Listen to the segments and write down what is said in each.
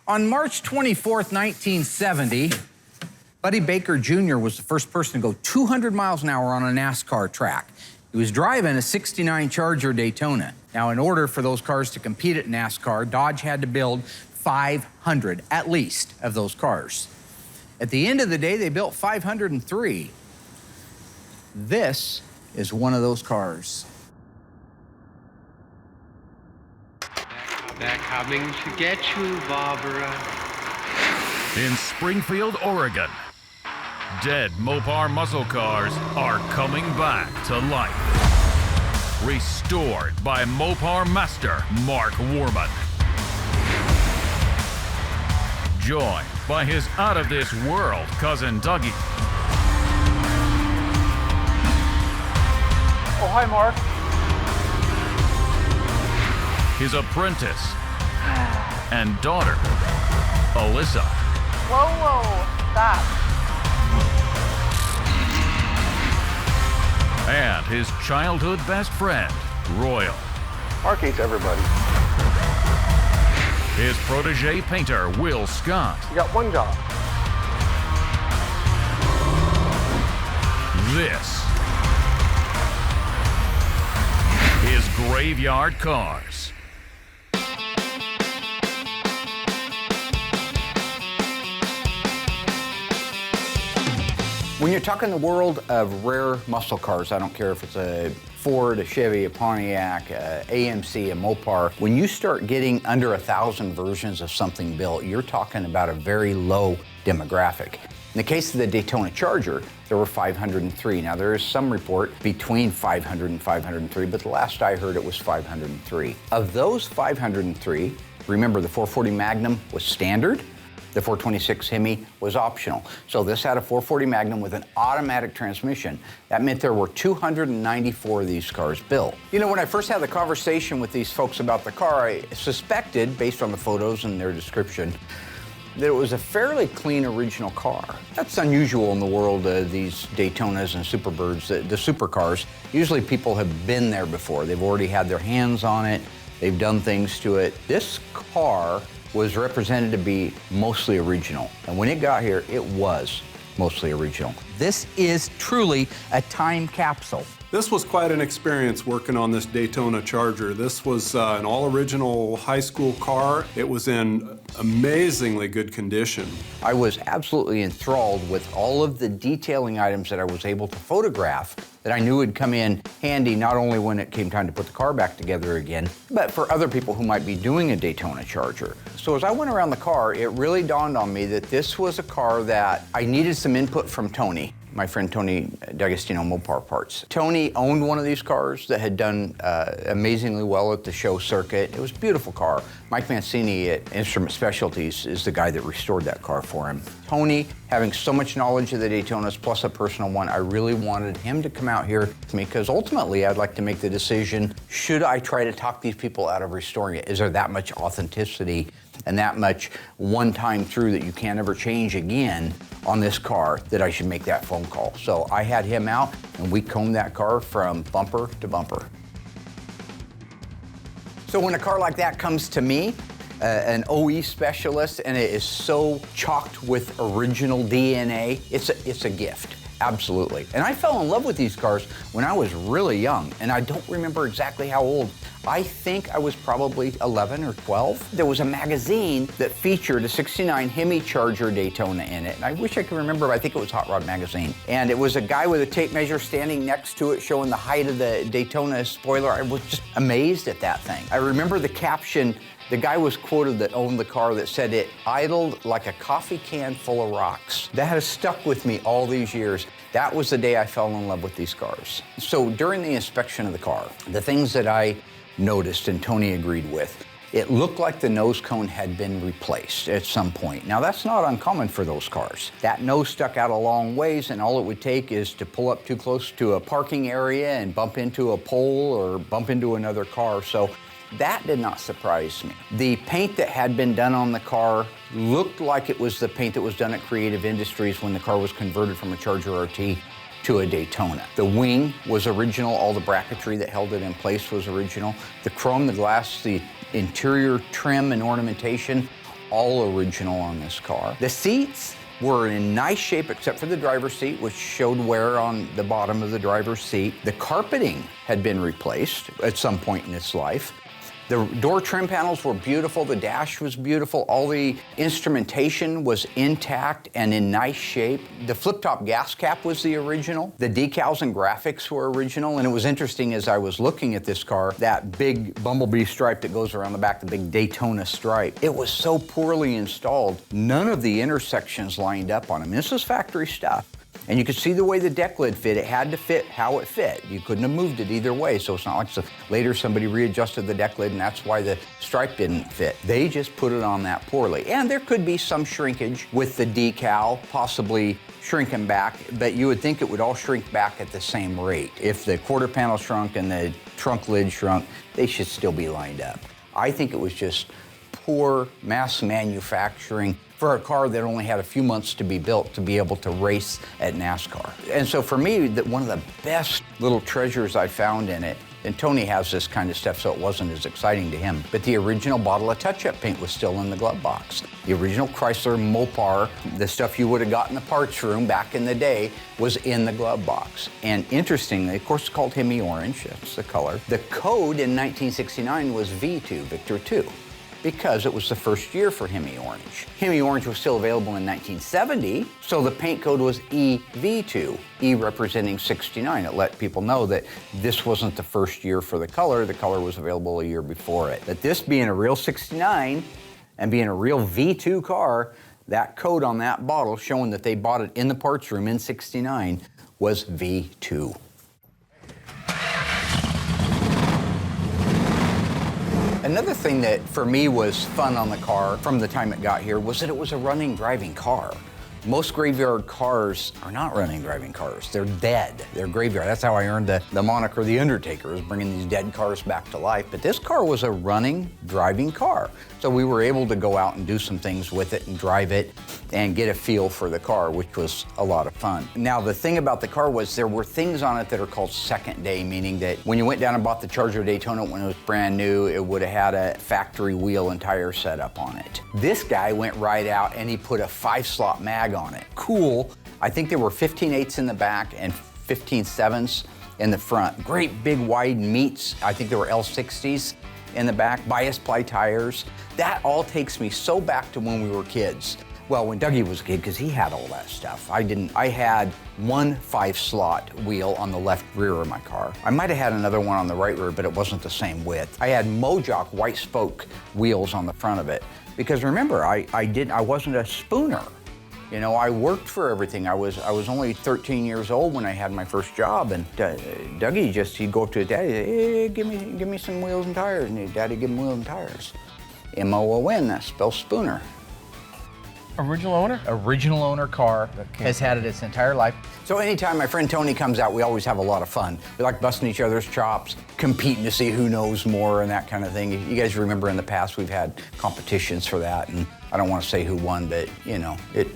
On March 24th, 1970, Buddy Baker Jr. was the first person to go 200 miles an hour on a NASCAR track. He was driving a '69 Charger Daytona. Now, in order for those cars to compete at NASCAR, Dodge had to build 500, at least, of those cars. At the end of the day, they built 503. This is one of those cars. They're coming to get you, Barbara. In Springfield, Oregon, dead Mopar muscle cars are coming back to life. Restored by Mopar master Mark Warman. Joined by his out-of-this-world cousin Dougie. Oh, hi, Mark. His apprentice and daughter, Alyssa. Whoa, whoa, stop. And his childhood best friend, Royal. Mark hates everybody. His protege painter, Will Scott. You got one job. This is Graveyard Cars. When you're talking the world of rare muscle cars, I don't care if it's a Ford, a Chevy, a Pontiac, a AMC, a Mopar, when you start getting under 1,000 versions of something built, you're talking about a very low demographic. In the case of the Daytona Charger, there were 503. Now, there is some report between 500 and 503, but the last I heard it was 503. Of those 503, remember the 440 Magnum was standard. The 426 Hemi was optional. So this had a 440 Magnum with an automatic transmission. That meant there were 294 of these cars built. You know, when I first had the conversation with these folks about the car, I suspected, based on the photos and their description, that it was a fairly clean original car. That's unusual in the world of these Daytonas and Superbirds, the supercars. Usually people have been there before. They've already had their hands on it. They've done things to it. This car was represented to be mostly original. And when it got here, it was mostly original. This is truly a time capsule. This was quite an experience working on this Daytona Charger. This was an all-original high school car. It was in amazingly good condition. I was absolutely enthralled with all of the detailing items that I was able to photograph that I knew would come in handy not only when it came time to put the car back together again, but for other people who might be doing a Daytona Charger. So as I went around the car, it really dawned on me that this was a car that I needed some input from Tony, my friend Tony D'Agostino, Mopar Parts. Tony owned one of these cars that had done amazingly well at the show circuit. It was a beautiful car. Mike Mancini at Instrument Specialties is the guy that restored that car for him. Tony, having so much knowledge of the Daytonas, plus a personal one, I really wanted him to come out here with me because ultimately I'd like to make the decision, should I try to talk these people out of restoring it? Is there that much authenticity and that much one time through that you can't ever change again on this car that I should make that phone call? So I had him out and we combed that car from bumper to bumper. So when a car like that comes to me, an OE specialist, and it is so chocked with original DNA, it's a gift. Absolutely. And I fell in love with these cars when I was really young, and I don't remember exactly how old. I think I was probably 11 or 12. There was a magazine that featured a '69 Hemi Charger Daytona in it, and I wish I could remember, but I think it was Hot Rod Magazine. And it was a guy with a tape measure standing next to it showing the height of the Daytona spoiler. I was just amazed at that thing. I remember the caption. The guy was quoted that owned the car that said it idled like a coffee can full of rocks. That has stuck with me all these years. That was the day I fell in love with these cars. So during the inspection of the car, the things that I noticed and Tony agreed with, it looked like the nose cone had been replaced at some point. Now that's not uncommon for those cars. That nose stuck out a long ways and all it would take is to pull up too close to a parking area and bump into a pole or bump into another car. So that did not surprise me. The paint that had been done on the car looked like it was the paint that was done at Creative Industries when the car was converted from a Charger RT to a Daytona. The wing was original, all the bracketry that held it in place was original. The chrome, the glass, the interior trim and ornamentation, all original on this car. The seats were in nice shape except for the driver's seat, which showed wear on the bottom of the driver's seat. The carpeting had been replaced at some point in its life. The door trim panels were beautiful, the dash was beautiful, all the instrumentation was intact and in nice shape. The flip-top gas cap was the original. The decals and graphics were original, and it was interesting as I was looking at this car, that big bumblebee stripe that goes around the back, the big Daytona stripe. It was so poorly installed, none of the intersections lined up on them. This was factory stuff. And you could see the way the deck lid fit. It had to fit how it fit. You couldn't have moved it either way, so it's not like later somebody readjusted the deck lid and that's why the stripe didn't fit. They just put it on that poorly. And there could be some shrinkage with the decal, possibly shrinking back, but you would think it would all shrink back at the same rate. If the quarter panel shrunk and the trunk lid shrunk, they should still be lined up. I think it was just poor mass manufacturing for a car that only had a few months to be built to be able to race at NASCAR. And so for me, one of the best little treasures I found in it, and Tony has this kind of stuff so it wasn't as exciting to him, but the original bottle of touch-up paint was still in the glove box. The original Chrysler Mopar, the stuff you would have got in the parts room back in the day, was in the glove box. And interestingly, of course it's called Hemi Orange, that's the color. The code in 1969 was V2, Victor 2. Because it was the first year for Hemi Orange. Hemi Orange was still available in 1970, so the paint code was EV2, E representing 69. It let people know that this wasn't the first year for the color was available a year before it. But this being a real 69 and being a real V2 car, that code on that bottle showing that they bought it in the parts room in 69 was V2. Another thing that for me was fun on the car from the time it got here was that it was a running, driving car. Most graveyard cars are not running, driving cars. They're dead. They're graveyard. That's how I earned the moniker The Undertaker, is bringing these dead cars back to life. But this car was a running, driving car. So we were able to go out and do some things with it and drive it and get a feel for the car, which was a lot of fun. Now, the thing about the car was there were things on it that are called second day, meaning that when you went down and bought the Charger Daytona when it was brand new, it would have had a factory wheel and tire setup on it. This guy went right out and he put a 5-slot mag on it. Cool. I think there were 15/8s in the back and 15/7s in the front. Great big wide meats. I think there were L60s in the back, bias ply tires. That all takes me so back to when we were kids. Well, when Dougie was a kid, because he had all that stuff. I didn't. I had one 5-slot wheel on the left rear of my car. I might have had another one on the right rear, but it wasn't the same width. I had Mojoc white spoke wheels on the front of it. Because remember, I wasn't a spooner. You know, I worked for everything. I was only 13 years old when I had my first job, and Dougie he'd go up to his daddy, hey, give me some wheels and tires, and his daddy give him wheels and tires. M-O-O-N, that spells spooner. Original owner? Original owner car, has had it its entire life. So anytime my friend Tony comes out, we always have a lot of fun. We like busting each other's chops, competing to see who knows more and that kind of thing. You guys remember in the past we've had competitions for that, and I don't want to say who won, but you know, it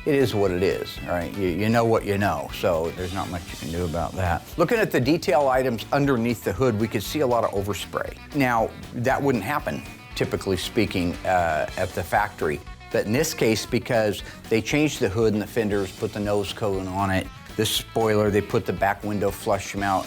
is what it is, right? You know what you know, so there's not much you can do about that. Looking at the detail items underneath the hood, we could see a lot of overspray. Now, that wouldn't happen, typically speaking, at the factory. But in this case, because they changed the hood and the fenders, put the nose cone on it, the spoiler, they put the back window flush mount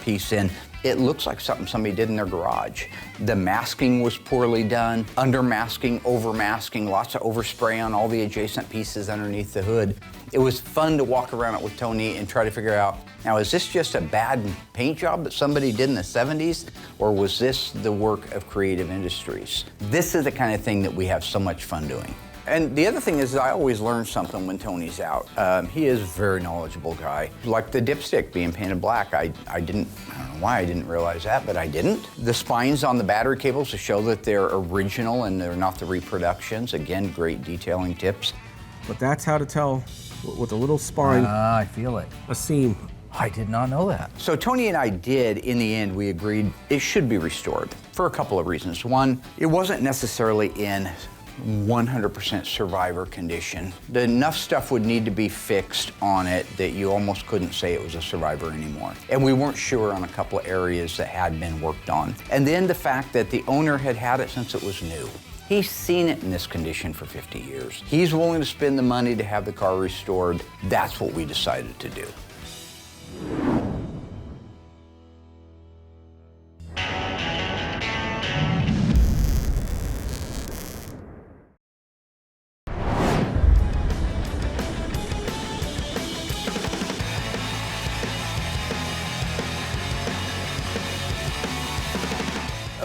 piece in, it looks like something somebody did in their garage. The masking was poorly done, under-masking, over-masking, lots of overspray on all the adjacent pieces underneath the hood. It was fun to walk around it with Tony and try to figure out, now is this just a bad paint job that somebody did in the 70s, or was this the work of creative industries? This is the kind of thing that we have so much fun doing. And the other thing is that I always learn something when Tony's out. He is a very knowledgeable guy. Like the dipstick being painted black, I don't know why I didn't realize that, but I didn't. The spines on the battery cables to show that they're original and they're not the reproductions. Again, great detailing tips. But that's how to tell with a little spine. I feel it. A seam. I did not know that. So Tony and I did, in the end, we agreed it should be restored for a couple of reasons. One, it wasn't necessarily in 100% survivor condition. Enough stuff would need to be fixed on it that you almost couldn't say it was a survivor anymore. And we weren't sure on a couple of areas that had been worked on. And then the fact that the owner had had it since it was new. He's seen it in this condition for 50 years. He's willing to spend the money to have the car restored. That's what we decided to do.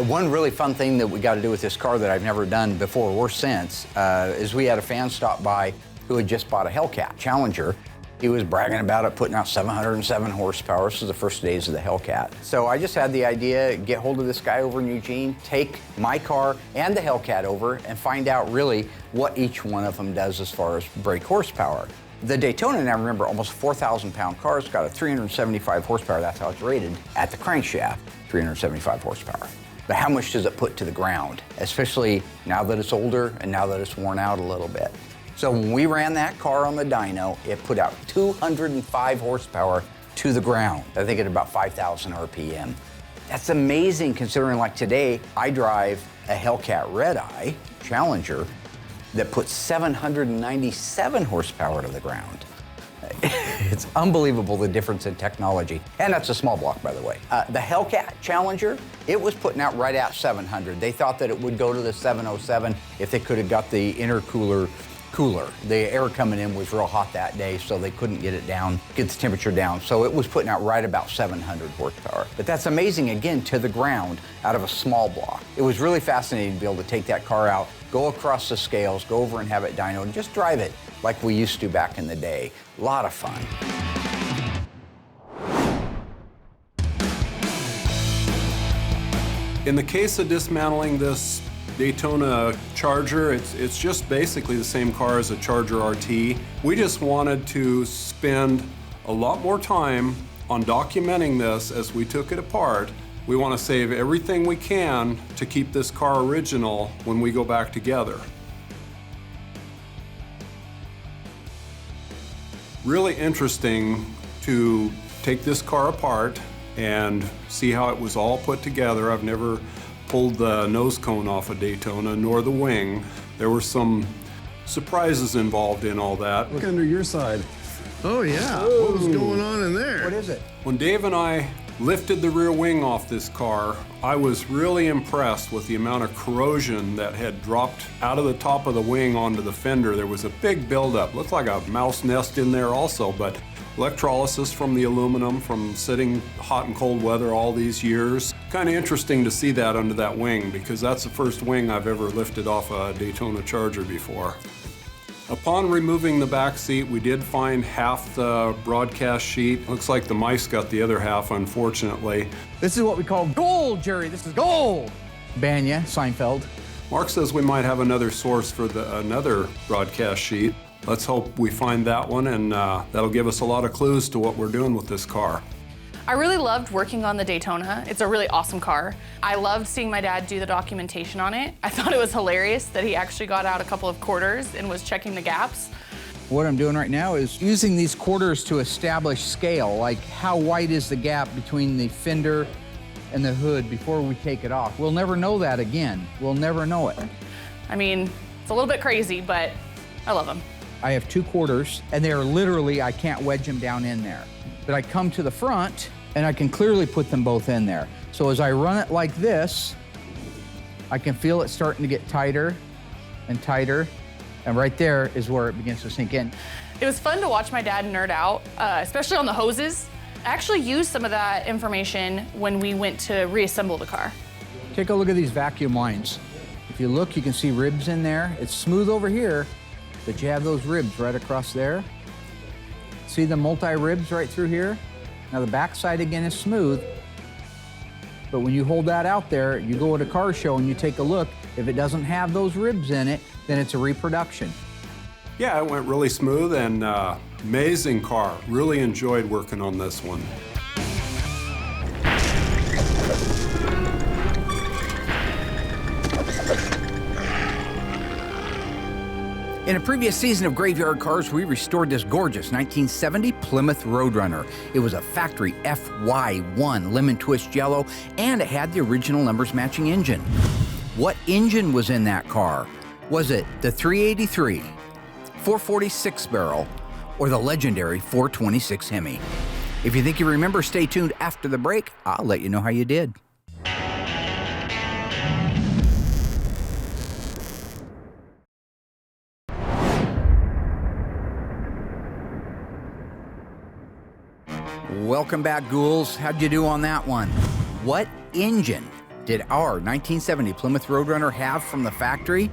One really fun thing that we got to do with this car that I've never done before or since is we had a fan stop by who had just bought a Hellcat Challenger. He was bragging about it, putting out 707 horsepower. This was the first days of the Hellcat. So I just had the idea, get hold of this guy over in Eugene, take my car and the Hellcat over and find out really what each one of them does as far as brake horsepower. The Daytona, and I remember, almost 4,000-pound car, it's got a 375 horsepower. That's how it's rated at the crankshaft, 375 horsepower. But how much does it put to the ground, especially now that it's older and now that it's worn out a little bit? So when we ran that car on the dyno, it put out 205 horsepower to the ground, I think at about 5,000 RPM. That's amazing considering, like today, I drive a Hellcat Red Eye Challenger that puts 797 horsepower to the ground. It's unbelievable the difference in technology. And that's a small block, by the way. The Hellcat Challenger, it was putting out right at 700. They thought that it would go to the 707 if they could have got the intercooler cooler. The air coming in was real hot that day, so they couldn't get it down, get the temperature down. So it was putting out right about 700 horsepower. But that's amazing, again, to the ground out of a small block. It was really fascinating to be able to take that car out, go across the scales, go over and have it dynoed, and just drive it like we used to back in the day. A lot of fun. In the case of dismantling this Daytona Charger, it's just basically the same car as a Charger RT. We just wanted to spend a lot more time on documenting this as we took it apart. We want to save everything we can to keep this car original when we go back together. Really interesting to take this car apart and see how it was all put together. I've never pulled the nose cone off a Daytona, nor the wing. There were some surprises involved in all that. Look under your side. Oh yeah, what was going on in there? What is it? When Dave and I lifted the rear wing off this car, I was really impressed with the amount of corrosion that had dropped out of the top of the wing onto the fender. There was a big buildup. Looked like a mouse nest in there also, but electrolysis from the aluminum from sitting hot and cold weather all these years. Kind of interesting to see that under that wing because that's the first wing I've ever lifted off a Daytona Charger before. Upon removing the back seat, we did find half the broadcast sheet. Looks like the mice got the other half, unfortunately. This is what we call gold, Jerry. This is gold. Banya, Seinfeld. Mark says we might have another source for another broadcast sheet. Let's hope we find that one, and that'll give us a lot of clues to what we're doing with this car. I really loved working on the Daytona. It's a really awesome car. I loved seeing my dad do the documentation on it. I thought it was hilarious that he actually got out a couple of quarters and was checking the gaps. What I'm doing right now is using these quarters to establish scale, like how wide is the gap between the fender and the hood before we take it off. We'll never know that again. We'll never know it. I mean, it's a little bit crazy, but I love them. I have 2 quarters, and they are literally, I can't wedge them down in there. But I come to the front, and I can clearly put them both in there. So as I run it like this, I can feel it starting to get tighter and tighter, and right there is where it begins to sink in. It was fun to watch my dad nerd out, especially on the hoses. I actually used some of that information when we went to reassemble the car. Take a look at these vacuum lines. If you look, you can see ribs in there. It's smooth over here, but you have those ribs right across there. See the multi-ribs right through here? Now the backside again is smooth, but when you hold that out there, you go at a car show and you take a look, if it doesn't have those ribs in it, then it's a reproduction. Yeah, it went really smooth and amazing car. Really enjoyed working on this one. In a previous season of Graveyard Cars, we restored this gorgeous 1970 Plymouth Roadrunner. It was a factory FY1 lemon twist yellow, and it had the original numbers matching engine. What engine was in that car? Was it the 383, 446 barrel, or the legendary 426 Hemi? If you think you remember, stay tuned after the break. I'll let you know how you did. Welcome back, ghouls. How'd you do on that one? What engine did our 1970 Plymouth Roadrunner have from the factory?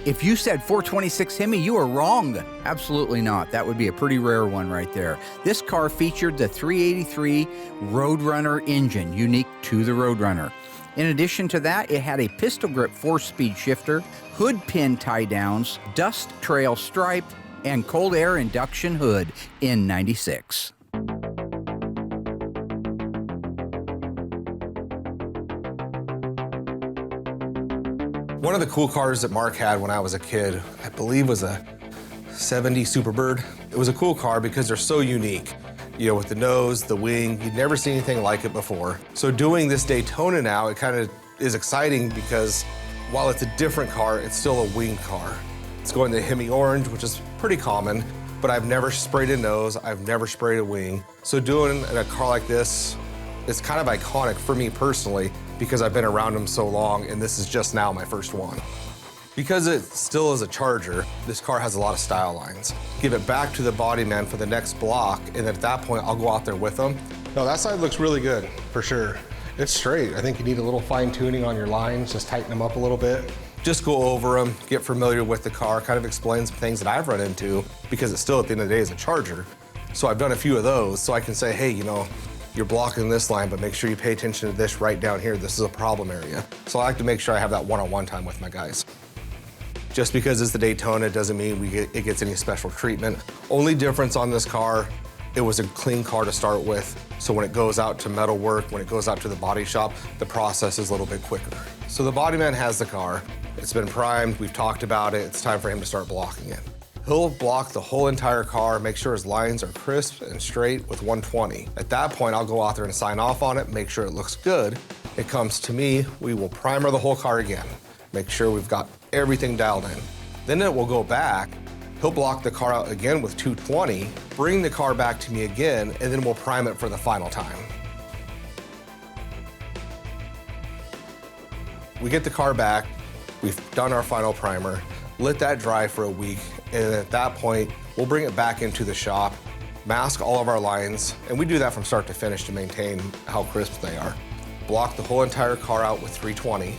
If you said 426 Hemi, you were wrong. Absolutely not. That would be a pretty rare one right there. This car featured the 383 Roadrunner engine, unique to the Roadrunner. In addition to that, it had a pistol grip 4-speed shifter, hood pin tie-downs, dust trail stripe, and cold air induction hood in '96. One of the cool cars that Mark had when I was a kid, I believe was a 70 Superbird. It was a cool car because they're so unique. You know, with the nose, the wing, you'd never seen anything like it before. So doing this Daytona now, it kind of is exciting because while it's a different car, it's still a winged car. It's going the Hemi Orange, which is pretty common, but I've never sprayed a nose, I've never sprayed a wing. So doing a car like this, it's kind of iconic for me personally because I've been around them so long and this is just now my first one. Because it still is a Charger, this car has a lot of style lines. Give it back to the body man for the next block, and at that point, I'll go out there with them. No, that side looks really good, for sure. It's straight. I think you need a little fine tuning on your lines, just tighten them up a little bit. Just go over them, get familiar with the car, kind of explain some things that I've run into, because it's still, at the end of the day, is a Charger. So I've done a few of those, so I can say, hey, you know, you're blocking this line, but make sure you pay attention to this right down here. This is a problem area. So I like to make sure I have that one-on-one time with my guys. Just because it's the Daytona doesn't mean it gets any special treatment. Only difference on this car, it was a clean car to start with. So when it goes out to metal work, when it goes out to the body shop, the process is a little bit quicker. So the body man has the car. It's been primed, we've talked about it. It's time for him to start blocking it. He'll block the whole entire car, make sure his lines are crisp and straight with 120. At that point, I'll go out there and sign off on it, make sure it looks good. It comes to me, we will primer the whole car again. Make sure we've got everything dialed in. Then it will go back, he'll block the car out again with 220, bring the car back to me again, and then we'll prime it for the final time. We get the car back, we've done our final primer, let that dry for a week, and at that point, we'll bring it back into the shop, mask all of our lines, and we do that from start to finish to maintain how crisp they are. Block the whole entire car out with 320,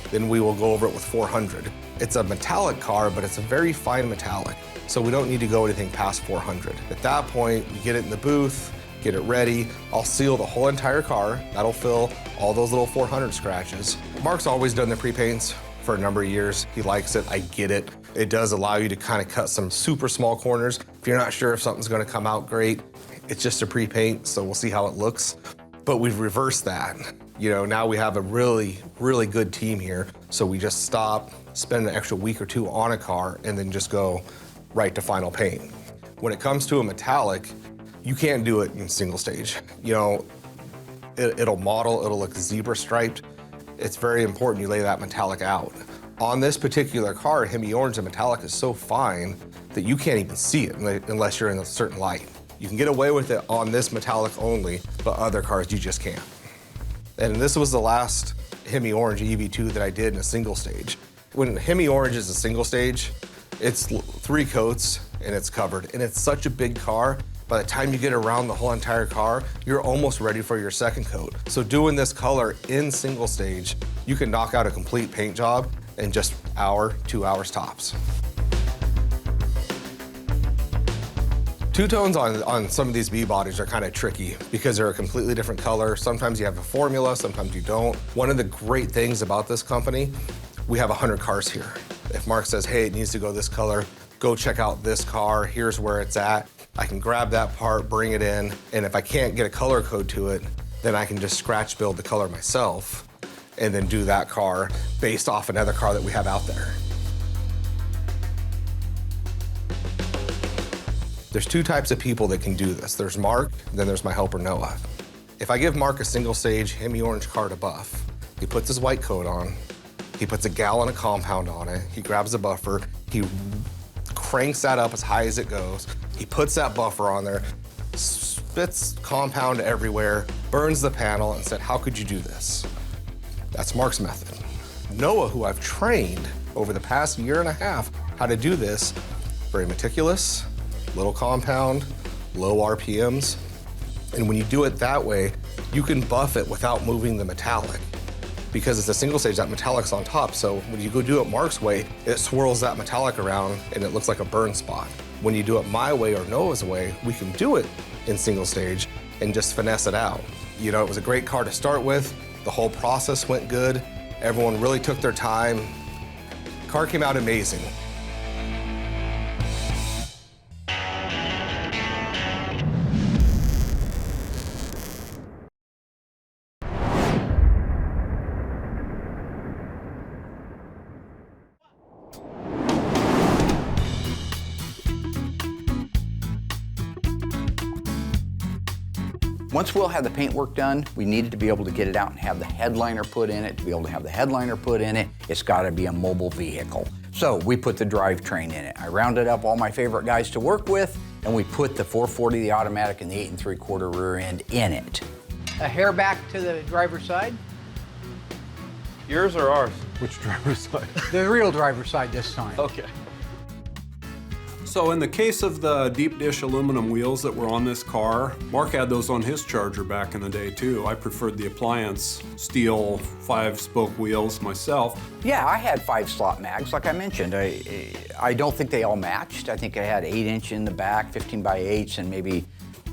then we will go over it with 400. It's a metallic car, but it's a very fine metallic, so we don't need to go anything past 400. At that point, we get it in the booth, get it ready. I'll seal the whole entire car. That'll fill all those little 400 scratches. Mark's always done the pre-paints for a number of years. He likes it, I get it. It does allow you to kind of cut some super small corners. If you're not sure if something's gonna come out great, it's just a pre-paint, so we'll see how it looks. But we've reversed that. You know, now we have a really, really good team here, so we just stop, spend an extra week or two on a car, and then just go right to final paint. When it comes to a metallic, you can't do it in single stage. You know, it'll model, it'll look zebra striped. It's very important you lay that metallic out. On this particular car, Hemi Orange, the metallic is so fine that you can't even see it unless you're in a certain light. You can get away with it on this metallic only, but other cars you just can't. And this was the last Hemi Orange EV2 that I did in a single stage. When Hemi Orange is a single stage, it's 3 coats and it's covered. And it's such a big car, by the time you get around the whole entire car, you're almost ready for your second coat. So doing this color in single stage, you can knock out a complete paint job in just an hour, 2 hours tops. Two-tones on some of these B-bodies are kind of tricky because they're a completely different color. Sometimes you have a formula, sometimes you don't. One of the great things about this company, we have 100 cars here. If Mark says, hey, it needs to go this color, go check out this car, here's where it's at. I can grab that part, bring it in, and if I can't get a color code to it, then I can just scratch build the color myself and then do that car based off another car that we have out there. There's 2 types of people that can do this. There's Mark, and then there's my helper, Noah. If I give Mark a single stage Hemi Orange car to buff, he puts his white coat on, He puts a gallon of compound on it. He grabs a buffer. He cranks that up as high as it goes. He puts that buffer on there, spits compound everywhere, burns the panel, and said, how could you do this? That's Mark's method. Noah, who I've trained over the past year and a half how to do this, very meticulous, little compound, low RPMs. And when you do it that way, you can buff it without moving the metallic. Because it's a single stage, that metallic's on top. So when you go do it Mark's way, it swirls that metallic around and it looks like a burn spot. When you do it my way or Noah's way, we can do it in single stage and just finesse it out. You know, it was a great car to start with. The whole process went good. Everyone really took their time. Car came out amazing. Once Will had the paint work done, we needed to be able to get it out and have the headliner put in it. To be able to have the headliner put in it, it's got to be a mobile vehicle. So we put the drivetrain in it. I rounded up all my favorite guys to work with, and we put the 440, the automatic, and the 8 3/4 rear end in it. A hair back to the driver's side. Yours or ours? Which driver's side? The real driver's side this time. Okay. So in the case of the deep dish aluminum wheels that were on this car, Mark had those on his Charger back in the day too. I preferred the appliance steel 5-spoke wheels myself. Yeah, I had 5-slot mags, like I mentioned. I don't think they all matched. I think I had 8-inch in the back, 15x8s, and maybe,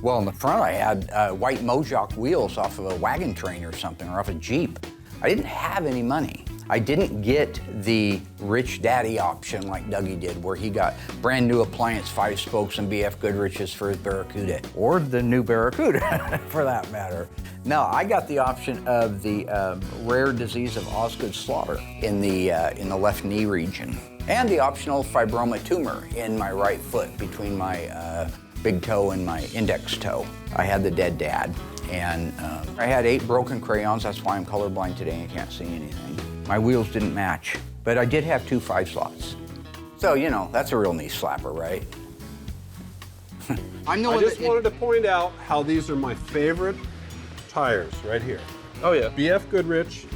well, in the front I had white Mojoc wheels off of a wagon train or something, or off a Jeep. I didn't have any money. I didn't get the rich daddy option like Dougie did, where he got brand new appliance 5 spokes and BF Goodrich's for his Barracuda, or the new Barracuda for that matter. No, I got the option of the rare disease of Osgood slaughter in the left knee region, and the optional fibroma tumor in my right foot between my big toe and my index toe. I had the dead dad, and I had 8 broken crayons. That's why I'm colorblind today and can't see anything. My wheels didn't match, but I did have 2 5-slots. So, you know, that's a real knee slapper, right? I just wanted to point out how these are my favorite tires right here. Oh yeah. BF Goodrich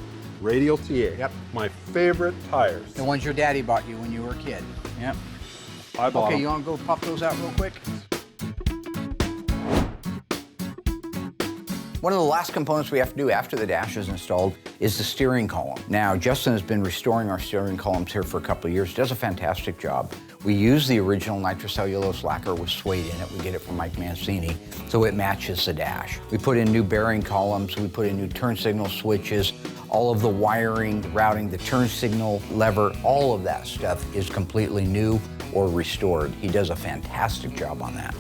Radial TA. Yep. My favorite tires. The ones your daddy bought you when you were a kid. Yep. I bought Okay, them. you want to go pop those out real quick? One of the last components we have to do after the dash is installed is the steering column. Now, Justin has been restoring our steering columns here for a couple of years. Does a fantastic job. We use the original nitrocellulose lacquer with suede in it. We get it from Mike Mancini, so it matches the dash. We put in new bearing columns. We put in new turn signal switches. All of the wiring, the routing, the turn signal lever, all of that stuff is completely new or restored. He does a fantastic job on that.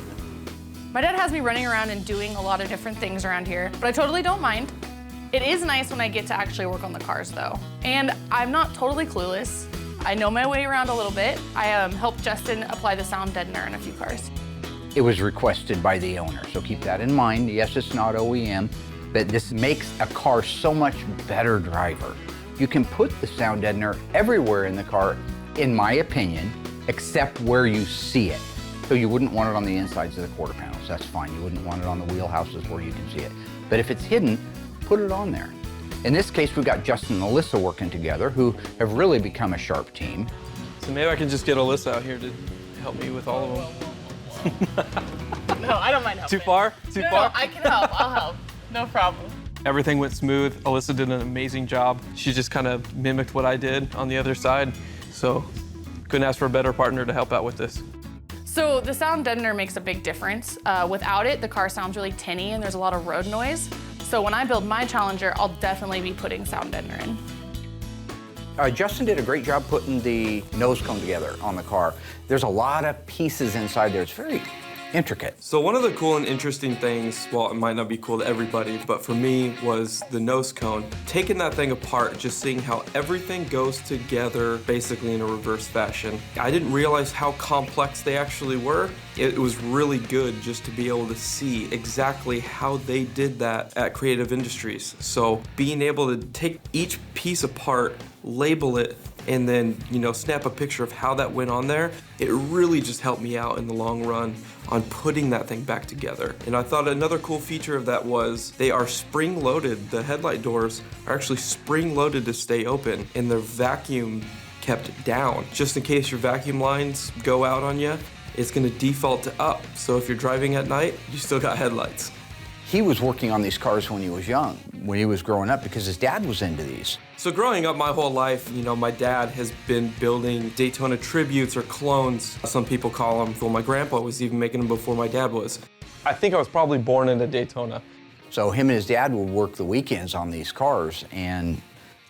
My dad has me running around and doing a lot of different things around here, but I totally don't mind. It is nice when I get to actually work on the cars though. And I'm not totally clueless. I know my way around a little bit. I helped Justin apply the sound deadener in a few cars. It was requested by the owner, so keep that in mind. Yes, it's not OEM, but this makes a car so much better driver. You can put the sound deadener everywhere in the car, in my opinion, except where you see it. So you wouldn't want it on the insides of the quarter panels, that's fine. You wouldn't want it on the wheelhouses where you can see it. But if it's hidden, put it on there. In this case, we've got Justin and Alyssa working together, who have really become a sharp team. So maybe I can just get Alyssa out here to help me with all of them. No, I don't mind helping. Too far? Too No, far? I can help, I'll help. No problem. Everything went smooth. Alyssa did an amazing job. She just kind of mimicked what I did on the other side. So couldn't ask for a better partner to help out with this. So the sound deadener makes a big difference. Without it, the car sounds really tinny and there's a lot of road noise. So when I build my Challenger, I'll definitely be putting sound deadener in. Justin did a great job putting the nose cone together on the car. There's a lot of pieces inside there. It's very intricate. So one of the cool and interesting things, well, it might not be cool to everybody, but for me was the nose cone. Taking that thing apart, just seeing how everything goes together basically in a reverse fashion. I didn't realize how complex they actually were. It was really good just to be able to see exactly how they did that at Creative Industries. So being able to take each piece apart, label it, and then, you know, snap a picture of how that went on there, it really just helped me out in the long run on putting that thing back together. And I thought another cool feature of that was they are spring-loaded. The headlight doors are actually spring-loaded to stay open, and they're vacuum kept down. Just in case your vacuum lines go out on you, it's gonna default to up. So if you're driving at night, you still got headlights. He was working on these cars when he was young, when he was growing up, because his dad was into these. So growing up my whole life, you know, my dad has been building Daytona tributes or clones, some people call them. Well, my grandpa was even making them before my dad was. I think I was probably born into Daytona. So him and his dad would work the weekends on these cars, and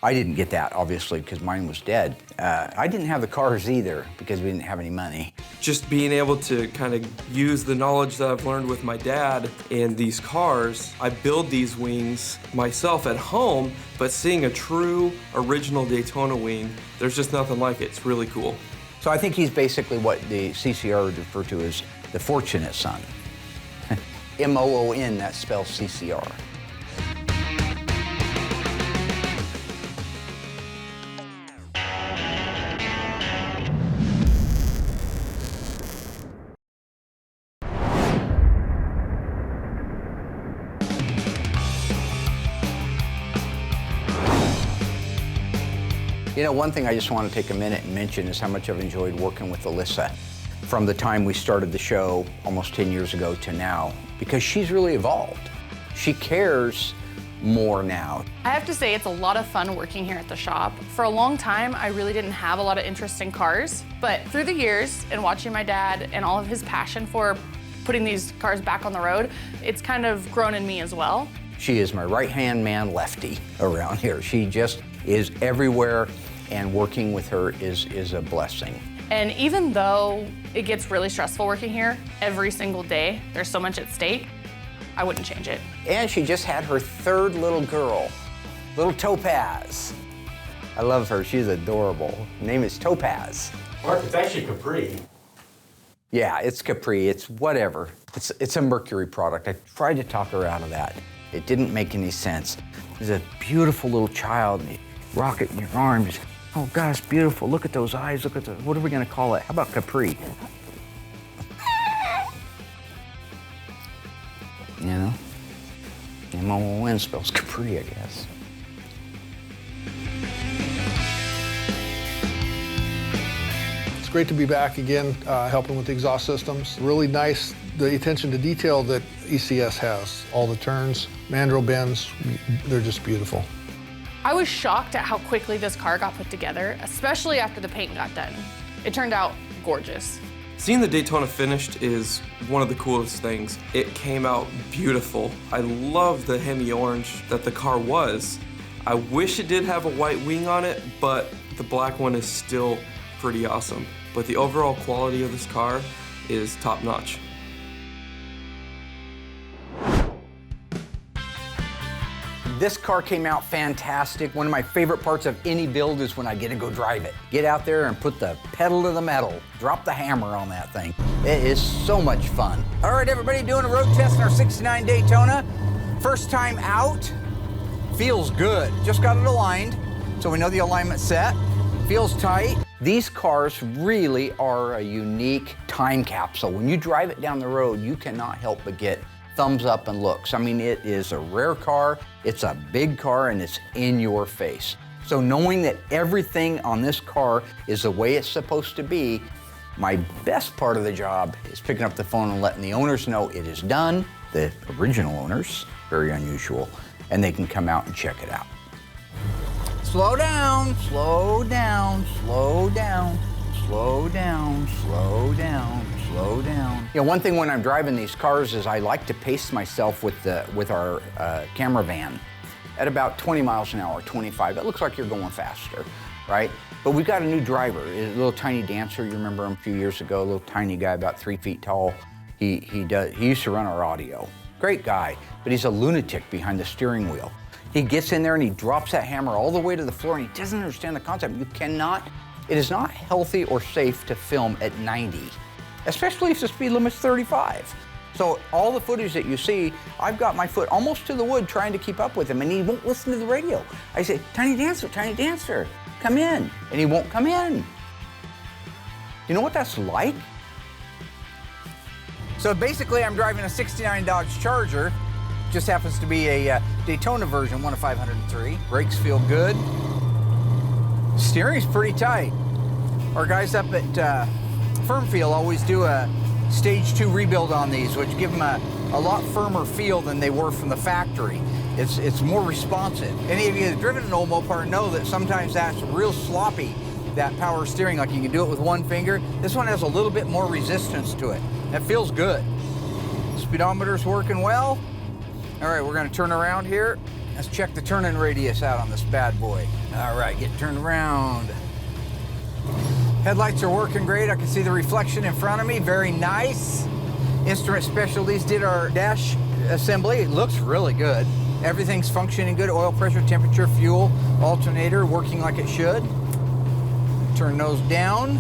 I didn't get that, obviously, because mine was dead. I didn't have the cars either, because we didn't have any money. Just being able to kind of use the knowledge that I've learned with my dad in these cars, I build these wings myself at home, but seeing a true original Daytona wing, there's just nothing like it. It's really cool. So I think he's basically what the CCR would refer to as the fortunate son. M-O-O-N, that spells CCR. You know, one thing I just want to take a minute and mention is how much I've enjoyed working with Alyssa from the time we started the show almost 10 years ago to now, because she's really evolved. She cares more now. I have to say it's a lot of fun working here at the shop. For a long time, I really didn't have a lot of interest in cars, but through the years and watching my dad and all of his passion for putting these cars back on the road, it's kind of grown in me as well. She is my right-hand man lefty around here. She just is everywhere, and working with her is a blessing. And even though it gets really stressful working here every single day, there's so much at stake, I wouldn't change it. And she just had her third little girl, little Topaz. I love her, she's adorable. Her name is Topaz. Mark, it's actually Capri. Yeah, it's Capri, it's whatever. It's a Mercury product. I tried to talk her out of that. It didn't make any sense. There's a beautiful little child, and you rock it in your arms. Oh gosh, beautiful, look at those eyes, look at the, what are we gonna call it? How about Capri? You know? M-O-O-N spells Capri, I guess. It's great to be back again, helping with the exhaust systems. Really nice, the attention to detail that ECS has. All the turns, mandrel bends, they're just beautiful. I was shocked at how quickly this car got put together, especially after the paint got done. It turned out gorgeous. Seeing the Daytona finished is one of the coolest things. It came out beautiful. I love the Hemi orange that the car was. I wish it did have a white wing on it, but the black one is still pretty awesome. But the overall quality of this car is top notch. This car came out fantastic. One of my favorite parts of any build is when I get to go drive it. Get out there and put the pedal to the metal. Drop the hammer on that thing. It is so much fun. All right, everybody, doing a road test in our 69 Daytona. First time out. Feels good. Just got it aligned, so we know the alignment's set. Feels tight. These cars really are a unique time capsule. When you drive it down the road, you cannot help but get thumbs up and looks. I mean, it is a rare car, it's a big car, and it's in your face. So knowing that everything on this car is the way it's supposed to be, my best part of the job is picking up the phone and letting the owners know it is done, the original owners, very unusual, and they can come out and check it out. Slow down, slow down, slow down, slow down, slow down, slow down. You know, one thing when I'm driving these cars is I like to pace myself with our camera van at about 20 miles an hour, 25. It looks like you're going faster, right? But we've got a new driver, a little tiny dancer. You remember him a few years ago, a little tiny guy, about 3 feet tall. He used to run our audio. Great guy, but he's a lunatic behind the steering wheel. He gets in there and he drops that hammer all the way to the floor, and he doesn't understand the concept. You cannot, it is not healthy or safe to film at 90, especially if the speed limit's 35. So all the footage that you see, I've got my foot almost to the wood trying to keep up with him, and he won't listen to the radio. I say, Tiny Dancer, come in. And he won't come in. You know what that's like? So basically, I'm driving a 69 Dodge Charger. Just happens to be a Daytona version, 1 of 503. Brakes feel good. Steering's pretty tight. Our guys up at Firmfield always do a stage 2 rebuild on these, which give them a lot firmer feel than they were from the factory. It's more responsive. Any of you that have driven an old Mopar know that sometimes that's real sloppy, that power steering, like you can do it with one finger. This one has a little bit more resistance to it. That feels good. Speedometer's working well. All right, we're gonna turn around here. Let's check the turning radius out on this bad boy. All right, get turned around. Headlights are working great. I can see the reflection in front of me, very nice. Instrument Specialties did our dash assembly. It looks really good. Everything's functioning good. Oil pressure, temperature, fuel, alternator working like it should. Turn those down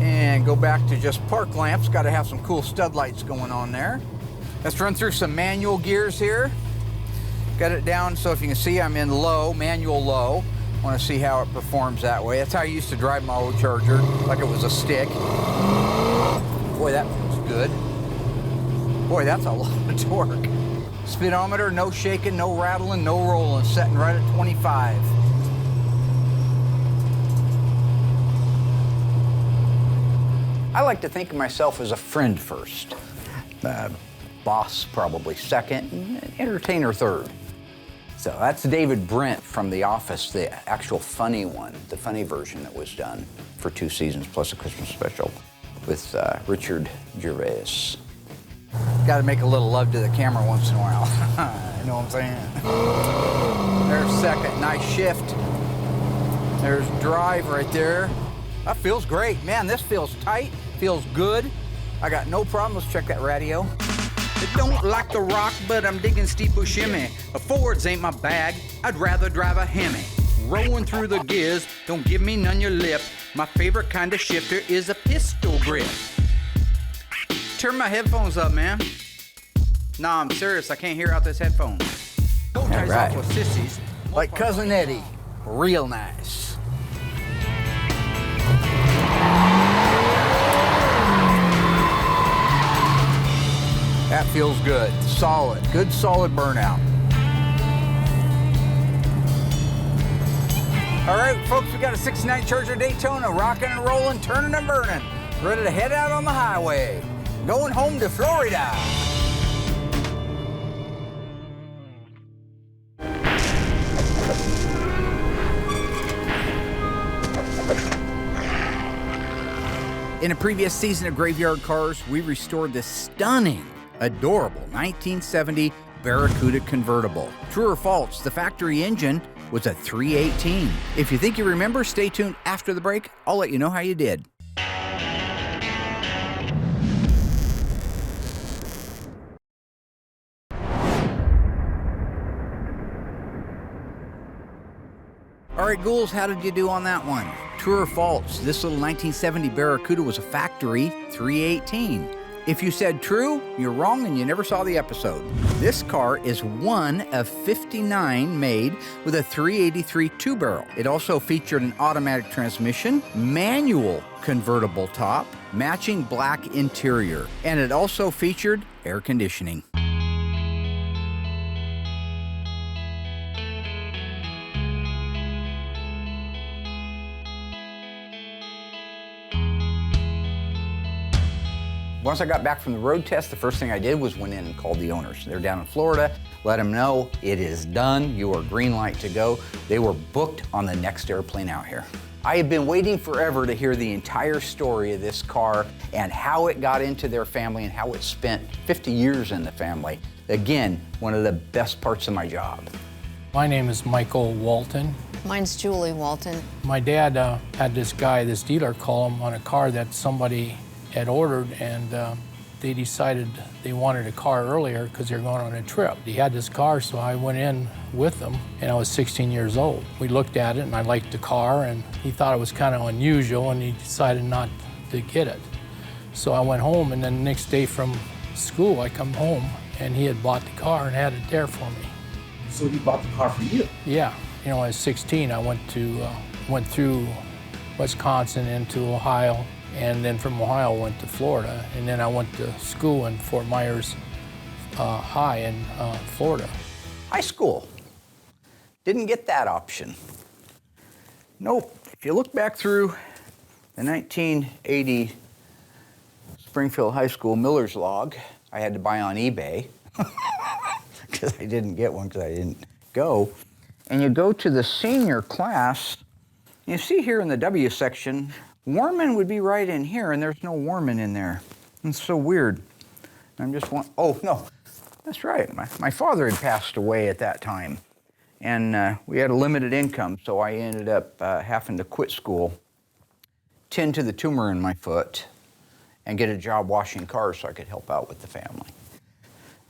and go back to just park lamps. Got to have some cool stud lights going on there. Let's run through some manual gears here. Got it down so if you can see I'm in low, manual low. Want to see how it performs that way. That's how I used to drive my old Charger, like it was a stick. Boy, that feels good. Boy, that's a lot of torque. Speedometer, no shaking, no rattling, no rolling, setting right at 25. I like to think of myself as a friend first, boss probably second, and entertainer third. So that's David Brent from The Office, the actual funny one, the funny version that was done for 2 seasons plus a Christmas special with Richard Gervais. Got to make a little love to the camera once in a while. You know what I'm saying? There's second, nice shift. There's drive right there. That feels great. Man, this feels tight, feels good. I got no problem. Let's check that radio. I don't like the rock, but I'm digging steep shimmy. A Fords ain't my bag, I'd rather drive a Hemi. Rolling through the gears, don't give me none your lip. My favorite kind of shifter is a pistol grip. Turn my headphones up, man. Nah, I'm serious, I can't hear out this headphone. Go ties off with sissies. Like Cousin Eddie, real nice. That feels good, solid, good solid burnout. All right, folks, we got a 69 Charger Daytona, rocking and rolling, turning and burning. Ready to head out on the highway, going home to Florida. In a previous season of Graveyard Cars, we restored this stunning, adorable 1970 Barracuda convertible. True or false, the factory engine was a 318. If you think you remember, stay tuned after the break. I'll let you know how you did. All right, ghouls, how did you do on that one? True or false, this little 1970 Barracuda was a factory 318. If you said true, you're wrong and you never saw the episode. This car is one of 59 made with a 383 two-barrel. It also featured an automatic transmission, manual convertible top, matching black interior, and it also featured air conditioning. Once I got back from the road test, the first thing I did was went in and called the owners. They're down in Florida, let them know it is done, you are green light to go. They were booked on the next airplane out here. I have been waiting forever to hear the entire story of this car and how it got into their family and how it spent 50 years in the family. Again, one of the best parts of my job. My name is Michael Walton. Mine's Julie Walton. My dad had this guy, this dealer, call him on a car that somebody had ordered, and they decided they wanted a car earlier because they're going on a trip. He had this car, so I went in with them, and I was 16 years old. We looked at it, and I liked the car, and he thought it was kind of unusual, and he decided not to get it. So I went home, and then the next day from school, I come home, and he had bought the car and had it there for me. So he bought the car for you? Yeah. You know, when I was 16, I went through Wisconsin into Ohio, and then from Ohio went to Florida, and then I went to school in Fort Myers High in Florida. High school. Didn't get that option. Nope. If you look back through the 1980 Springfield High School Miller's Log, I had to buy on eBay because I didn't get one because I didn't go. And you go to the senior class, you see here in the W section, Warman would be right in here, and there's no Warman in there. It's so weird. I'm just oh, no, that's right. My father had passed away at that time, and we had a limited income, so I ended up having to quit school, tend to the tumor in my foot, and get a job washing cars so I could help out with the family.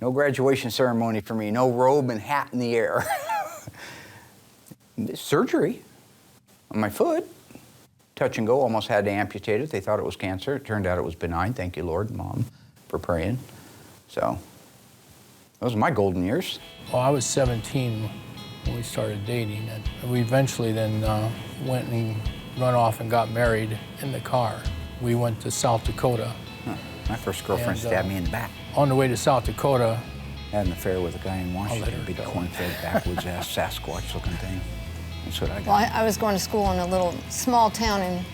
No graduation ceremony for me, no robe and hat in the air. Surgery on my foot. Touch and go, almost had to amputate it. They thought it was cancer. It turned out it was benign. Thank you, Lord, Mom, for praying. So, those are my golden years. Well, I was 17 when we started dating, and we eventually then went and run off and got married in the car. We went to South Dakota. Huh. My first girlfriend stabbed me in the back. On the way to South Dakota, I had an affair with a guy in Washington, big corn-fed, backwoods-ass Sasquatch-looking thing. That's what I got. Well, I was going to school in a little small town in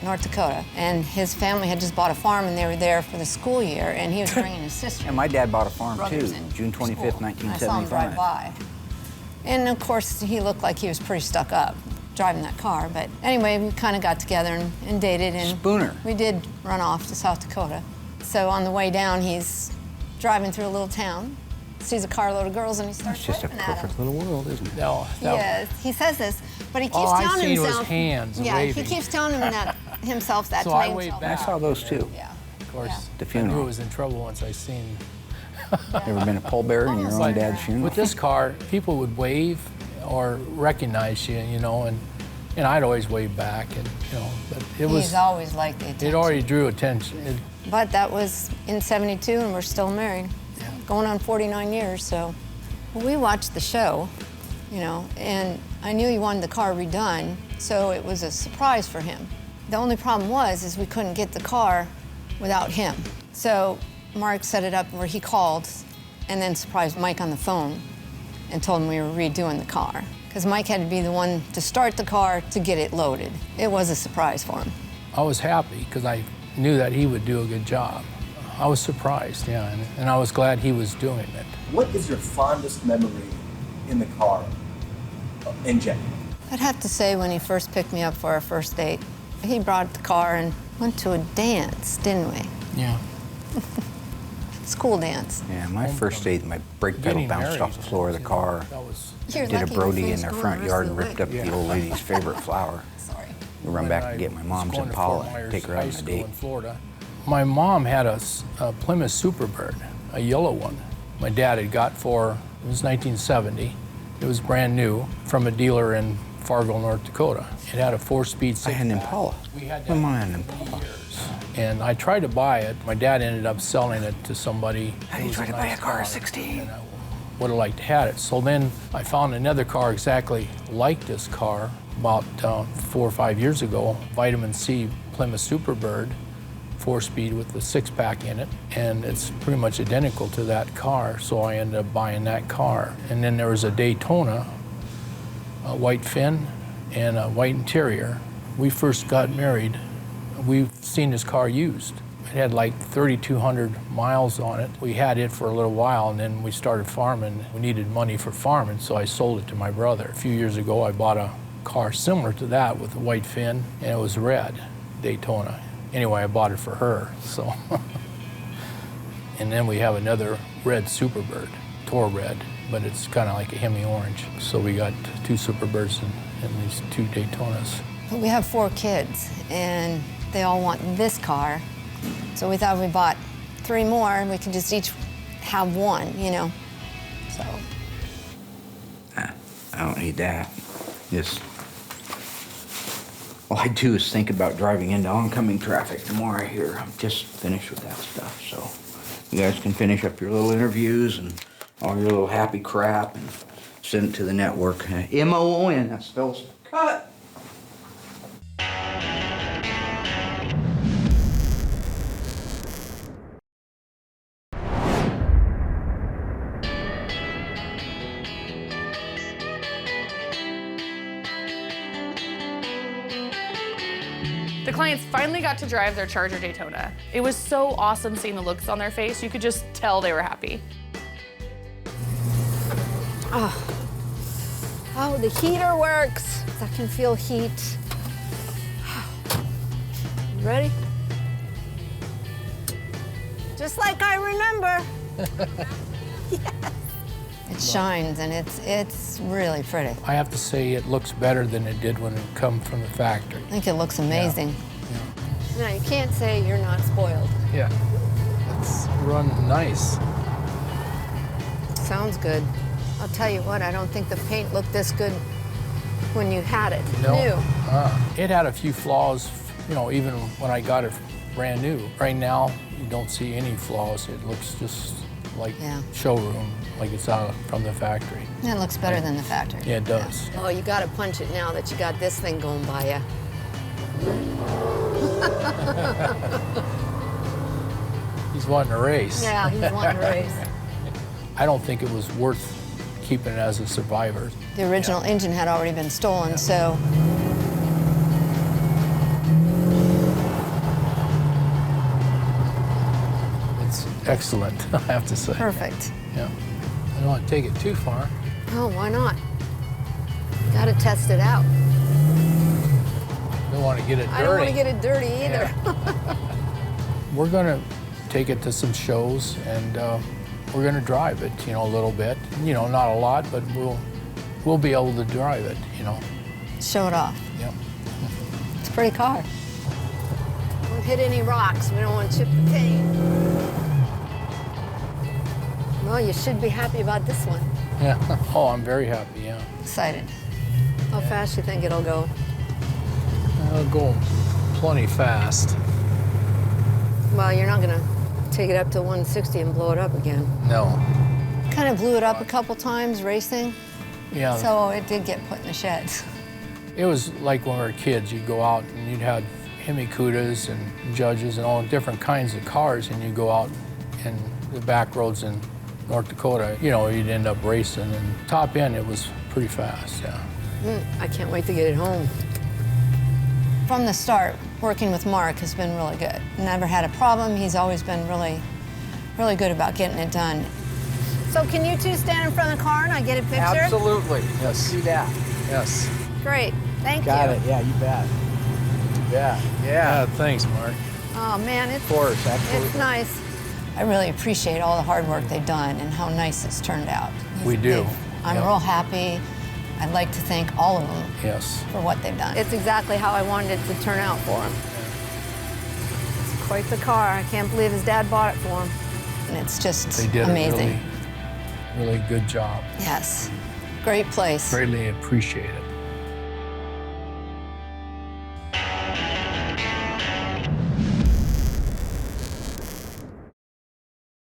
North Dakota, and his family had just bought a farm, and they were there for the school year, and he was bringing his sister. And my dad bought a farm, too, June 25th, 1975. I saw him drive by. And, of course, he looked like he was pretty stuck up driving that car. But anyway, we kind of got together and dated. And Spooner. We did run off to South Dakota. So on the way down, he's driving through a little town, sees a carload of girls, and he starts waving at them. It's just a perfect little world, isn't it? No. Yes, he says this, but he keeps telling himself. His hands yeah, waving. he keeps telling him that himself that so to I make waved himself back. I saw those too. Yeah. Of course, the I funeral. knew I was in trouble once I seen. Ever been a pallbearer in your own dad's funeral? With this car, people would wave or recognize you, you know, and I'd always wave back, and you know, but it was. He's always liked the attention. It already drew attention. But that was in '72, and we're still married, going on 49 years. So, we watched the show, you know, and I knew he wanted the car redone, so it was a surprise for him. The only problem is we couldn't get the car without him. So Mark set it up where he called, and then surprised Mike on the phone, and told him we were redoing the car. Because Mike had to be the one to start the car to get it loaded. It was a surprise for him. I was happy because I knew that he would do a good job. I was surprised, yeah, and I was glad he was doing it. What is your fondest memory in the car, in general? I'd have to say when he first picked me up for our first date, he brought the car and went to a dance, didn't we? Yeah. School dance. Yeah, my first date, my brake pedal bounced off the floor of the car. Did a Brody in their front yard and ripped up the old lady's favorite flower. Sorry. We run back to get my mom's Impala, take her out on a date. In Florida. My mom had a Plymouth Superbird, a yellow one. My dad had got it was 1970. It was brand new from a dealer in Fargo, North Dakota. It had a 4-speed six-pack. I had an Impala. We had When that I had an Impala. and I tried to buy it. My dad ended up selling it to somebody. How do you try to buy a car at 16? Would have liked to have it. So then I found another car exactly like this car about 4 or 5 years ago. Vitamin C Plymouth Superbird, 4-speed with the 6-pack in it, and it's pretty much identical to that car. So I ended up buying that car. And then there was a Daytona, a white fin and a white interior. We first got married. We've seen this car used. It had like 3,200 miles on it. We had it for a little while, and then we started farming. We needed money for farming, so I sold it to my brother. A few years ago, I bought a car similar to that with a white fin, and it was red, Daytona. Anyway, I bought it for her, so. And then we have another red Superbird, Tor red, but it's kind of like a Hemi orange. So we got 2 Superbirds and these 2 Daytonas. We have 4 kids, and they all want this car. So we thought we bought 3 more, and we can just each have one, you know. So. I don't need that. Just, all I do is think about driving into oncoming traffic. The more I hear, I'm just finished with that stuff. So you guys can finish up your little interviews and all your little happy crap and send it to the network. MOON, that spells cut. The clients finally got to drive their Charger Daytona. It was so awesome seeing the looks on their face. You could just tell they were happy. Oh, the heater works. I can feel heat. You ready? Just like I remember. Yes. It shines and it's really pretty. I have to say it looks better than it did when it come from the factory. I think it looks amazing. No, you can't say you're not spoiled. Yeah, it's run nice. Sounds good. I'll tell you what, I don't think the paint looked this good when you had it No. new. It had a few flaws, you know, even when I got it brand new. Right now, you don't see any flaws. It looks just like showroom, like it's out from the factory. It looks better than the factory. Yeah, it does. Oh, you gotta punch it now that you got this thing going by you. He's wanting to race. Yeah, he's wanting to race. I don't think it was worth keeping it as a survivor. The original engine had already been stolen, so. It's excellent, I have to say. Perfect. Yeah. I don't want to take it too far. Oh, why not? Gotta test it out. Don't want to get it dirty. I don't want to get it dirty either. Yeah. We're going to take it to some shows and we're going to drive it, you know, a little bit. You know, not a lot, but we'll be able to drive it, you know. Show it off. Yep. It's a pretty car. Don't hit any rocks. We don't want to chip the paint. Well, you should be happy about this one. Yeah. Oh, I'm very happy, yeah. Excited. How fast do you think it'll go? It'll go plenty fast. Well, you're not gonna take it up to 160 and blow it up again. No. Kind of blew it up a couple times racing. Yeah. So it did get put in the sheds. It was like when we were kids, you'd go out and you'd have Hemi-Cudas and Judges and all different kinds of cars, and you'd go out in the back roads in North Dakota, you know, you'd end up racing, and top end, it was pretty fast, yeah. I can't wait to get it home. From the start, working with Mark has been really good. Never had a problem. He's always been really, really good about getting it done. So can you two stand in front of the car and I get a picture? Absolutely. Yes. Do that. Yes. Great. Thank Got you. it. Yeah, you bet. You bet. Yeah. Yeah, thanks, Mark. Oh, man, Of course, absolutely. it's nice. I really appreciate all the hard work they've done and how nice it's turned out. We do. I'm Yep. real happy. I'd like to thank all of them Yes. for what they've done. It's exactly how I wanted it to turn out for him. It's quite the car. I can't believe his dad bought it for him. And it's just They did amazing. a really good job. Yes. Great place. Greatly appreciate it.